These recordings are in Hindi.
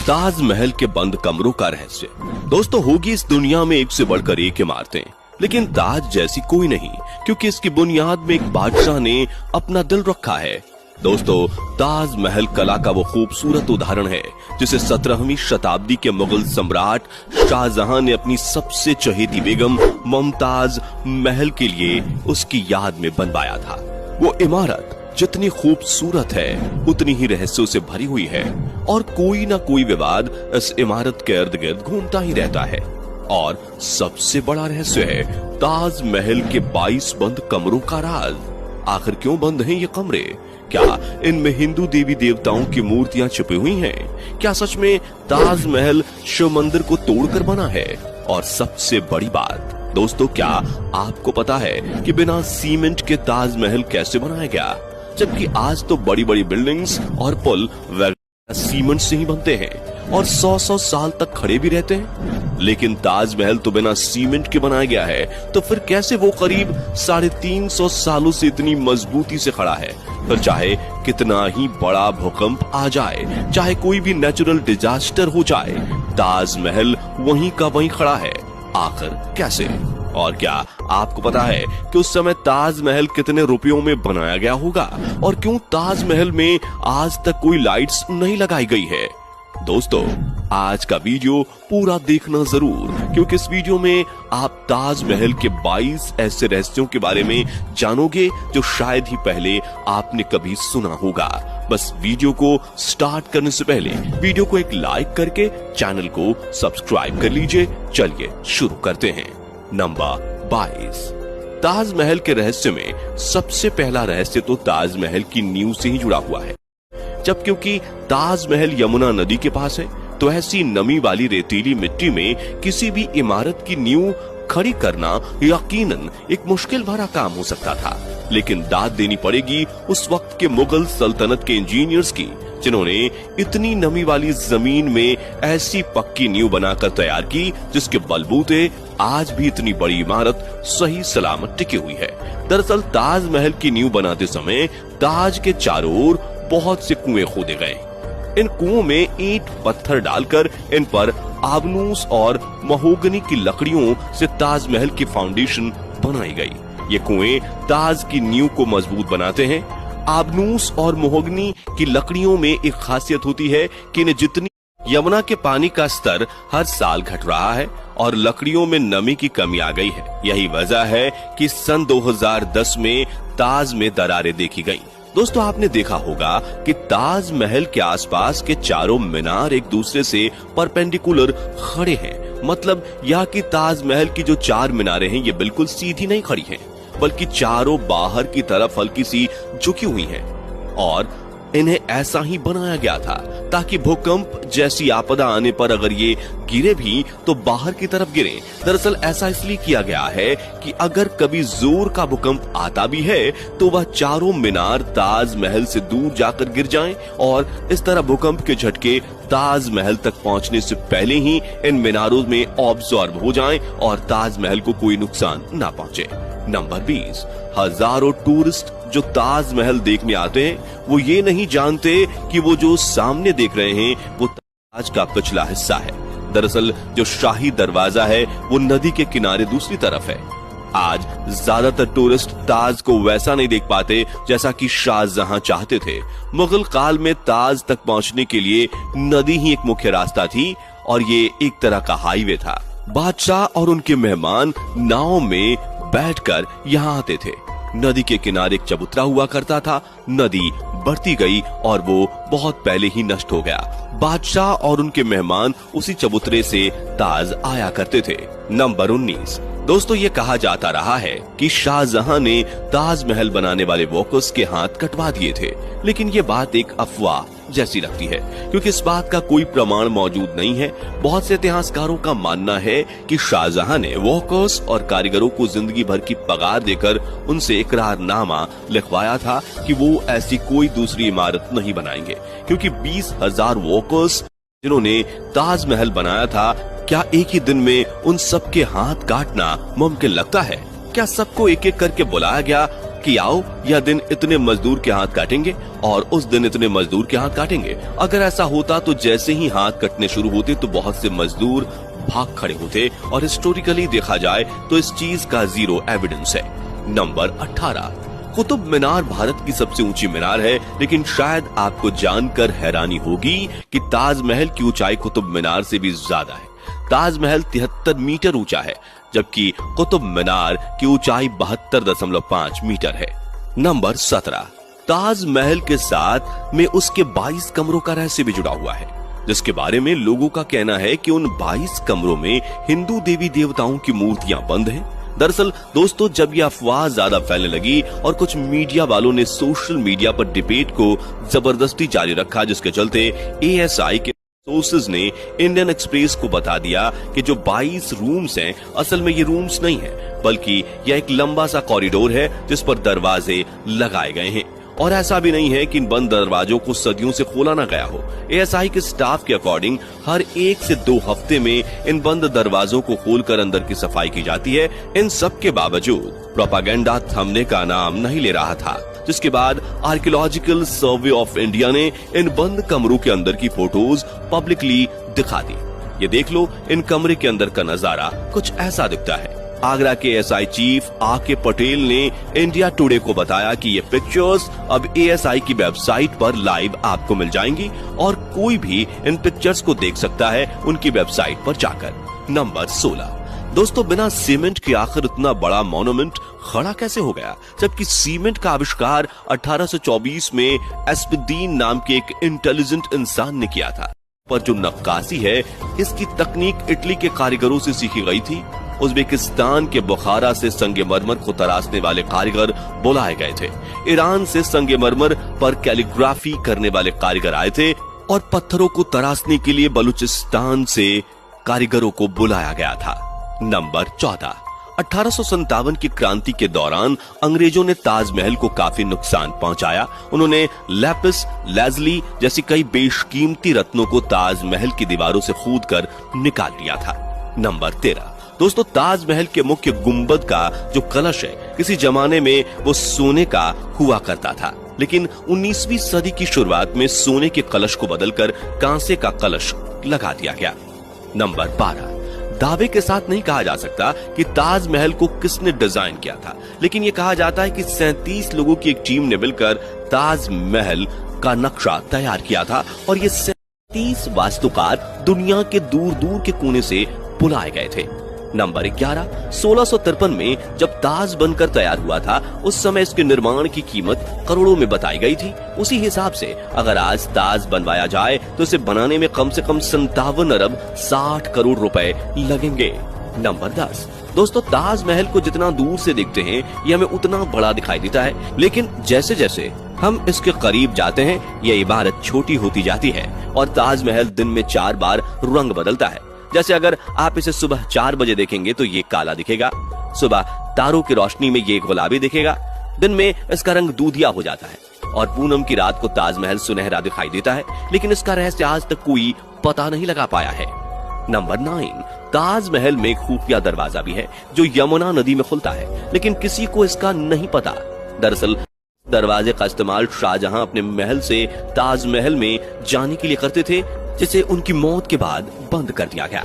ताजमहल के बंद कमरों का रहस्य। दोस्तों, होगी इस दुनिया में एक से बढ़कर एक इमारतें, लेकिन ताज जैसी कोई नहीं, क्योंकि इसकी बुनियाद में एक बादशाह ने अपना दिल रखा है। दोस्तों, ताजमहल कला का वो खूबसूरत उदाहरण है जिसे 17वीं शताब्दी के मुगल सम्राट शाहजहां ने अपनी सबसे चहेती बेगम मुमताज महल के लिए उसकी याद में बनवाया था। वो इमारत जितनी खूबसूरत है उतनी ही रहस्यों से भरी हुई है और कोई ना कोई विवाद इस इमारत के इर्द गिर्द घूमता ही रहता है। और सबसे बड़ा रहस्य है ताजमहल के 22 बंद कमरों का राज। आखिर क्यों बंद हैं ये कमरे? क्या इनमें हिंदू देवी देवताओं की मूर्तियां छिपी हुई हैं? क्या सच में ताजमहल शिव मंदिर को तोड़कर बना है? और सबसे बड़ी बात दोस्तों, क्या आपको पता है कि बिना सीमेंट के ताजमहल कैसे बनाया गया, जबकि आज तो बड़ी बड़ी बिल्डिंग्स और पुल सीमेंट से ही बनते हैं और 100-100 साल तक खड़े भी रहते हैं। लेकिन ताजमहल तो बिना सीमेंट के बनाया गया है, तो फिर कैसे वो करीब 350 सालों से इतनी मजबूती से खड़ा है? फिर चाहे कितना ही बड़ा भूकंप आ जाए, चाहे कोई भी नेचुरल डिजास्टर हो जाए, ताजमहल वहीं का वहीं खड़ा है। आखिर कैसे? और क्या आपको पता है कि उस समय ताजमहल कितने रुपयों में बनाया गया होगा और क्यों ताजमहल में आज तक कोई लाइट्स नहीं लगाई गई है? दोस्तों, आज का वीडियो पूरा देखना जरूर, क्योंकि इस वीडियो में आप ताजमहल के 22 ऐसे रहस्यों के बारे में जानोगे जो शायद ही पहले आपने कभी सुना होगा। बस वीडियो को स्टार्ट करने से पहले वीडियो को एक लाइक करके चैनल को सब्सक्राइब कर लीजिए। चलिए शुरू करते हैं। नंबर 22, ताजमहल के रहस्य में सबसे पहला रहस्य तो ताजमहल की नींव से ही जुड़ा हुआ है। जब क्योंकि ताजमहल यमुना नदी के पास है, तो ऐसी नमी वाली रेतीली मिट्टी में किसी भी इमारत की नींव खड़ी करना यकीनन एक मुश्किल भरा काम हो सकता था। लेकिन दाद देनी पड़ेगी उस वक्त के मुगल सल्तनत के इंजीनियर्स की, जिन्होंने इतनी नमी वाली जमीन में ऐसी पक्की नींव बनाकर तैयार की जिसके बलबूते आज भी इतनी बड़ी इमारत सही सलामत टिकी हुई है। दरअसल ताजमहल की नींव बनाते समय ताज के चारों ओर बहुत से कुएं खोदे गए। इन कुओं में ईंट पत्थर डालकर इन पर आबनूस और महोगनी की लकड़ियों से ताजमहल की फाउंडेशन बनाई गई। ये कुएं ताज की नींव को मजबूत बनाते हैं। आबनूस और महोगनी की लकड़ियों में एक खासियत होती है कि इन्हें जितनी यमुना के पानी का स्तर हर साल घट रहा है और लकड़ियों में नमी की कमी आ गई है। यही वजह है कि सन 2010 में ताज में दरारें देखी गई। दोस्तों, आपने देखा होगा कि ताजमहल के आसपास के चारों मीनार एक दूसरे से परपेंडिकुलर खड़े हैं। मतलब यह कि ताजमहल की जो 4 मीनारें हैं ये बिल्कुल सीधी नहीं खड़ी हैं, बल्कि चारों बाहर की तरफ हल्की सी झुकी हुई हैं। और इन्हें ऐसा ही बनाया गया था ताकि भूकंप जैसी आपदा आने पर अगर ये गिरे भी तो बाहर की तरफ गिरे। दरअसल ऐसा इसलिए किया गया है कि अगर कभी जोर का भूकंप आता भी है तो वह चारों मीनार ताजमहल से दूर जाकर गिर जाएं और इस तरह भूकंप के झटके ताजमहल तक पहुंचने से पहले ही इन मीनारों में ऑब्जॉर्ब हो जाएं और ताजमहल को कोई नुकसान ना पहुंचे। नंबर 20, हजारों टूरिस्ट जो ताजमहल देखने आते हैं वो ये नहीं जानते कि वो जो सामने देख रहे हैं वो ताज का पिछला हिस्सा है। दरअसल जो शाही दरवाजा है वो नदी के किनारे दूसरी तरफ है। आज ज्यादातर टूरिस्ट ताज को वैसा नहीं देख पाते जैसा कि शाहजहां चाहते थे। मुगल काल में ताज तक पहुंचने के लिए नदी ही एक मुख्य रास्ता थी और ये एक तरह का हाईवे था। बादशाह और उनके मेहमान नाव में बैठकर यहाँ आते थे। नदी के किनारे एक चबूतरा हुआ करता था। नदी बढ़ती गई और वो बहुत पहले ही नष्ट हो गया। बादशाह और उनके मेहमान उसी चबूतरे से ताज आया करते थे। नंबर 19, दोस्तों, ये कहा जाता रहा है कि शाहजहां ने ताजमहल बनाने वाले वर्कर्स के हाथ कटवा दिए थे, लेकिन ये बात एक अफवाह जैसी लगती है क्योंकि इस बात का कोई प्रमाण मौजूद नहीं है। बहुत से इतिहासकारों का मानना है कि शाहजहां ने वर्कर्स और कारीगरों को जिंदगी भर की पगार देकर उनसे इकरारनामा लिखवाया था कि वो ऐसी कोई दूसरी इमारत नहीं बनाएंगे, क्योंकि 20,000 वर्कर्स जिन्होंने ताजमहल बनाया था, क्या एक ही दिन में उन सबके हाथ काटना मुमकिन लगता है? क्या सबको एक एक करके बुलाया गया कि आओ यह दिन इतने मजदूर के हाथ काटेंगे और उस दिन इतने मजदूर के हाथ काटेंगे। अगर ऐसा होता तो जैसे ही हाथ कटने शुरू होते तो बहुत से मजदूर भाग खड़े होते और हिस्टोरिकली देखा जाए तो इस चीज का जीरो एविडेंस है। नंबर 18, कुतुब मीनार भारत की सबसे ऊंची मीनार है, लेकिन शायद आपको जानकर हैरानी होगी कि ताजमहल की ऊंचाई कुतुब मीनार से भी ज्यादा है। ताजमहल 73 मीटर ऊंचा है, जबकि कुतुब मीनार की ऊंचाई 72.5 मीटर है। नंबर 17, ताजमहल के साथ में उसके 22 कमरों का रहस्य भी जुड़ा हुआ है, जिसके बारे में लोगों का कहना है कि उन 22 कमरों में हिंदू देवी देवताओं की मूर्तियां बंद हैं। दरअसल दोस्तों, जब यह अफवाह ज्यादा फैलने लगी और कुछ मीडिया वालों ने सोशल मीडिया पर डिबेट को जबरदस्ती जारी रखा, जिसके चलते एएसआई के सोर्सेज ने इंडियन एक्सप्रेस को बता दिया कि जो 22 रूम्स हैं, असल में ये रूम्स नहीं है, बल्कि यह एक लंबा सा कॉरिडोर है जिस पर दरवाजे लगाए गए हैं। और ऐसा भी नहीं है कि इन बंद दरवाजों को सदियों से खोला ना गया हो। एएसआई के स्टाफ के अकॉर्डिंग हर 1 से 2 हफ्ते में इन बंद दरवाजों को खोलकर अंदर की सफाई की जाती है। इन सब के बावजूद प्रोपागेंडा थमने का नाम नहीं ले रहा था, जिसके बाद आर्कियोलॉजिकल सर्वे ऑफ इंडिया ने इन बंद कमरों के अंदर की फोटोज पब्लिकली दिखा दी। ये देख लो, इन कमरे के अंदर का नजारा कुछ ऐसा दिखता है। आगरा के एएसआई चीफ आके पटेल ने इंडिया टुडे को बताया कि ये पिक्चर्स अब एएसआई की वेबसाइट पर लाइव आपको मिल जाएंगी और कोई भी इन पिक्चर्स को देख सकता है उनकी वेबसाइट पर जाकर। नंबर 16, दोस्तों, बिना सीमेंट के आखिर इतना बड़ा मॉन्यूमेंट खड़ा कैसे हो गया, जबकि सीमेंट का आविष्कार 1824 में एस्पिदीन नाम के एक इंटेलिजेंट इंसान ने किया था। पर जो नक्काशी है, इसकी तकनीक इटली के कारीगरों से सीखी गई थी। उज्बेकिस्तान के बुखारा से संगमरमर को तराशने वाले कारीगर बुलाए गए थे। ईरान से संगमरमर पर कैलीग्राफी करने वाले कारीगर आए थे और पत्थरों को तराशने के लिए बलूचिस्तान से कारीगरों को बुलाया गया था। नंबर 14, 1857 की क्रांति के दौरान अंग्रेजों ने ताजमहल को काफी नुकसान पहुंचाया। उन्होंने लैपिस लाजुली जैसी कई बेशकीमती रत्नों को ताजमहल की दीवारों से खोदकर निकाल लिया था। नंबर 13, दोस्तों, ताजमहल के मुख्य गुंबद का जो कलश है, किसी जमाने में वो सोने का हुआ करता था, लेकिन 19वीं सदी की शुरुआत में सोने के कलश को बदलकर कांसे का कलश लगा दिया गया। नंबर 12, दावे के साथ नहीं कहा जा सकता कि ताजमहल को किसने डिजाइन किया था, लेकिन ये कहा जाता है कि 37 लोगों की एक टीम ने मिलकर ताजमहल का नक्शा तैयार किया था और ये 37 वास्तुकार दुनिया के दूर दूर के कोने से बुलाए गए थे। नंबर 11, 1653 में जब ताज बनकर तैयार हुआ था, उस समय इसके निर्माण की कीमत करोड़ों में बताई गई थी। उसी हिसाब से अगर आज ताज बनवाया जाए तो इसे बनाने में कम से कम 57 अरब 60 करोड़ रुपए लगेंगे। नंबर 10, दोस्तों, ताजमहल को जितना दूर से देखते हैं ये हमें उतना बड़ा दिखाई देता है, लेकिन जैसे जैसे हम इसके करीब जाते हैं यह इमारत छोटी होती जाती है और ताजमहल दिन में 4 बार रंग बदलता है। जैसे अगर आप इसे सुबह 4 बजे देखेंगे तो ये काला दिखेगा, सुबह तारों की रोशनी में ये गुलाबी दिखेगा, दिन में इसका रंग दूधिया हो जाता है और पूनम की रात को ताजमहल सुनहरा दिखाई देता है, लेकिन इसका रहस्य आज तक कोई पता नहीं लगा पाया है। नंबर 9, ताजमहल में एक खुफिया दरवाजा भी है जो यमुना नदी में खुलता है, लेकिन किसी को इसका नहीं पता। दरअसल दरवाजे का इस्तेमाल शाहजहां अपने महल से ताजमहल में जाने के लिए करते थे, जिसे उनकी मौत के बाद बंद कर दिया गया।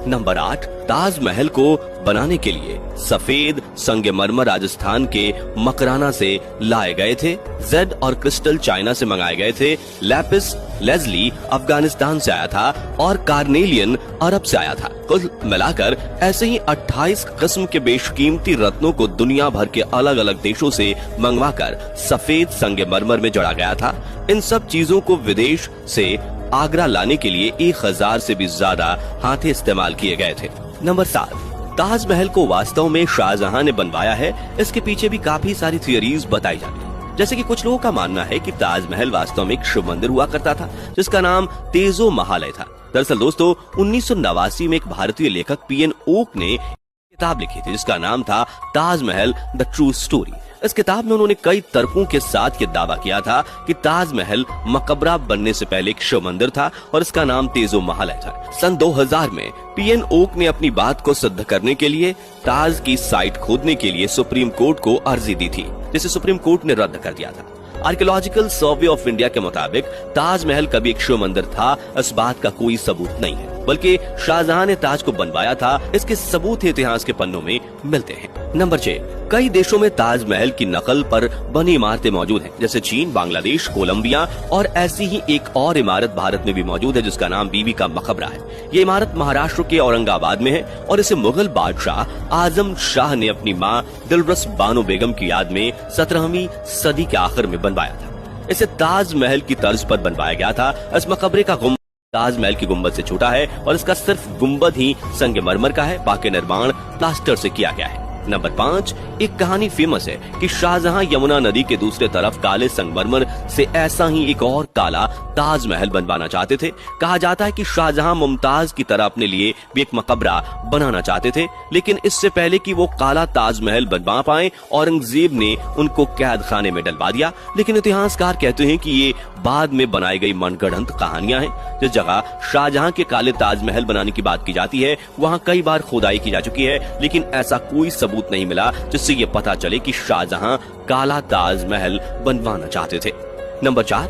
नंबर 8, ताजमहल को बनाने के लिए सफेद संगमरमर राजस्थान के मकराना से लाए गए थे, जेड और क्रिस्टल चाइना से मंगाए गए थे, लैपिस लाजुली अफगानिस्तान से आया था और कार्नेलियन अरब से आया था। कुल मिलाकर ऐसे ही 28 किस्म के बेशकीमती रत्नों को दुनिया भर के अलग अलग देशों से मंगवाकर सफेद संगमरमर में जड़ा गया था। इन सब चीजों को विदेश से आगरा लाने के लिए 1000 से भी ज्यादा हाथे इस्तेमाल किए गए थे। नंबर 7, ताजमहल को वास्तव में शाहजहां ने बनवाया है। इसके पीछे भी काफी सारी थियरीज बताई जाती है, जैसे कि कुछ लोगों का मानना है कि ताजमहल वास्तव में एक शिव मंदिर हुआ करता था जिसका नाम तेजो महालय था। दरअसल दोस्तों, 1989 में एक भारतीय लेखक पीएन ओक ने किताब लिखी थी जिसका नाम था ताजमहल द ट्रू स्टोरी। इस किताब में उन्होंने कई तर्कों के साथ ये दावा किया था कि ताजमहल मकबरा बनने से पहले एक शिव मंदिर था और इसका नाम तेजो महालय था। सन 2000 में पीएन ओक ने अपनी बात को सिद्ध करने के लिए ताज की साइट खोदने के लिए सुप्रीम कोर्ट को अर्जी दी थी। जिसे सुप्रीम कोर्ट ने रद्द कर दिया था। आर्कियोलॉजिकल सर्वे ऑफ इंडिया के मुताबिक ताजमहल कभी एक शिव मंदिर था, इस बात का कोई सबूत नहीं है, बल्कि शाहजहां ने ताज को बनवाया था, इसके सबूत इतिहास के पन्नों में मिलते हैं। नंबर 6, कई देशों में ताजमहल की नकल पर बनी इमारतें मौजूद हैं, जैसे चीन, बांग्लादेश, कोलंबिया, और ऐसी ही एक और इमारत भारत में भी मौजूद है जिसका नाम बीबी का मकबरा है। ये इमारत महाराष्ट्र के औरंगाबाद में है और इसे मुगल बादशाह आजम शाह ने अपनी मां दिलरस बानो बेगम की याद में 17वीं सदी के आखिर में बनवाया था। इसे ताजमहल की तर्ज पर बनवाया गया था। इस मकबरे का गुंबद ताजमहल की गुंबद से छोटा है और इसका सिर्फ गुंबद ही संगमरमर का है, बाकी निर्माण प्लास्टर से किया गया है। नंबर 5, एक कहानी फेमस है कि शाहजहां यमुना नदी के दूसरे तरफ काले संगमरमर से ऐसा ही एक और काला ताजमहल बनवाना चाहते थे। कहा जाता है कि शाहजहां मुमताज की तरह अपने लिए भी एक मकबरा बनाना चाहते थे, लेकिन इससे पहले कि वो काला ताजमहल बनवा पाए औरंगजेब ने उनको कैद खाने में डलवा दिया। लेकिन इतिहासकार कहते हैं कि ये बाद में बनाई गई मनगढ़ंत कहानियां हैं। जिस जगह शाहजहां के काले ताजमहल बनाने की बात की जाती है वहां कई बार खुदाई की जा चुकी है, लेकिन ऐसा कोई सबूत नहीं मिला जिससे ये पता चले कि शाहजहां काला ताजमहल बनवाना चाहते थे। नंबर 4,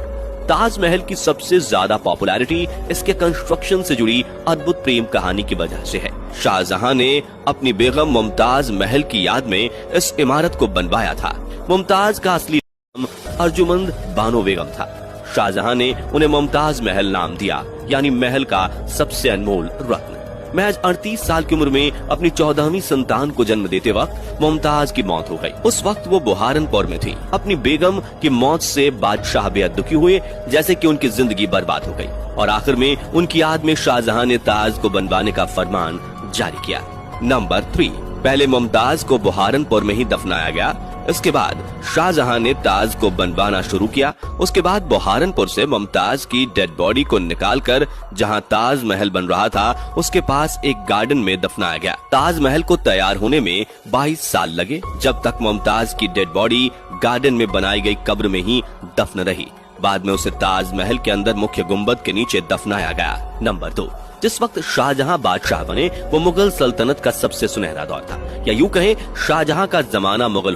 ताजमहल की सबसे ज्यादा पॉपुलैरिटी इसके कंस्ट्रक्शन से जुड़ी अद्भुत प्रेम कहानी की वजह से है। शाहजहां ने अपनी बेगम मुमताज महल की याद में इस इमारत को बनवाया था। मुमताज का असली नाम अर्जुमंद बानो बेगम था। शाहजहां ने उन्हें मुमताज महल नाम दिया, यानी महल का सबसे अनमोल रत्न। महज 38 साल की उम्र में अपनी 14वीं संतान को जन्म देते वक्त मुमताज की मौत हो गई। उस वक्त वो बुहारनपुर में थी। अपनी बेगम की मौत से बादशाह बेहद दुखी हुए, जैसे कि उनकी जिंदगी बर्बाद हो गई, और आखिर में उनकी याद में शाहजहां ने ताज को बनवाने का फरमान जारी किया। नंबर 3, पहले मुमताज को बुहारनपुर में ही दफनाया गया। इसके बाद शाहजहां ने ताज को बनवाना शुरू किया। उसके बाद बुहारनपुर से मुमताज की डेड बॉडी को निकालकर जहां ताजमहल बन रहा था उसके पास एक गार्डन में दफनाया गया। ताजमहल को तैयार होने में 22 साल लगे, जब तक मुमताज की डेड बॉडी गार्डन में बनाई गई कब्र में ही दफन रही। बाद में उसे ताजमहल के अंदर मुख्य गुंबद के नीचे दफनाया गया। नंबर 2, जिस वक्त शाहजहां बादशाह बने वो मुगल सल्तनत का सबसे सुनहरा दौर था, या यूं कहें शाहजहां का जमाना मुगल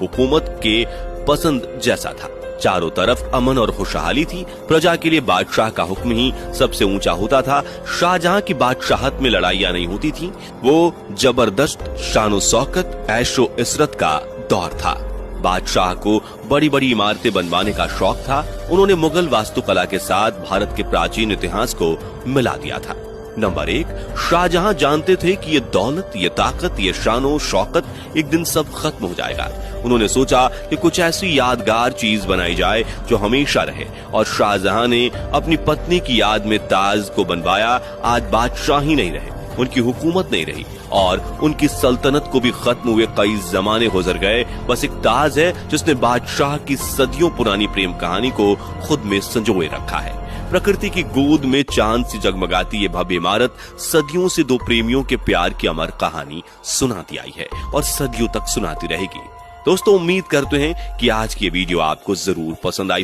हुकूमत के पसंद जैसा था। चारों तरफ अमन और खुशहाली थी। प्रजा के लिए बादशाह का हुक्म ही सबसे ऊंचा होता था। शाहजहां की बादशाहत में लड़ाइयां नहीं होती थी। वो जबरदस्त शानो शौकत, ऐशो इशरत का दौर था। बादशाह को बड़ी बड़ी इमारतें बनवाने का शौक था। उन्होंने मुगल वास्तुकला के साथ भारत के प्राचीन इतिहास को मिला दिया था। नंबर 1, शाहजहां जानते थे कि ये दौलत, ये ताकत, ये शानो शौकत एक दिन सब खत्म हो जाएगा। उन्होंने सोचा कि कुछ ऐसी यादगार चीज बनाई जाए जो हमेशा रहे, और शाहजहां ने अपनी पत्नी की याद में ताज को बनवाया। आज बादशाह ही नहीं रहे, उनकी हुकूमत नहीं रही और उनकी सल्तनत को भी खत्म हुए कई जमाने गुजर गए। बस एक ताज है जिसने बादशाह की सदियों पुरानी प्रेम कहानी को खुद में संजोए रखा है। प्रकृति की गोद में चांद सी जगमगाती ये भव्य इमारत सदियों से दो प्रेमियों के प्यार की अमर कहानी सुनाती आई है और सदियों तक सुनाती रहेगी। दोस्तों, उम्मीद करते हैं कि आज की ये वीडियो आपको जरूर पसंद आई।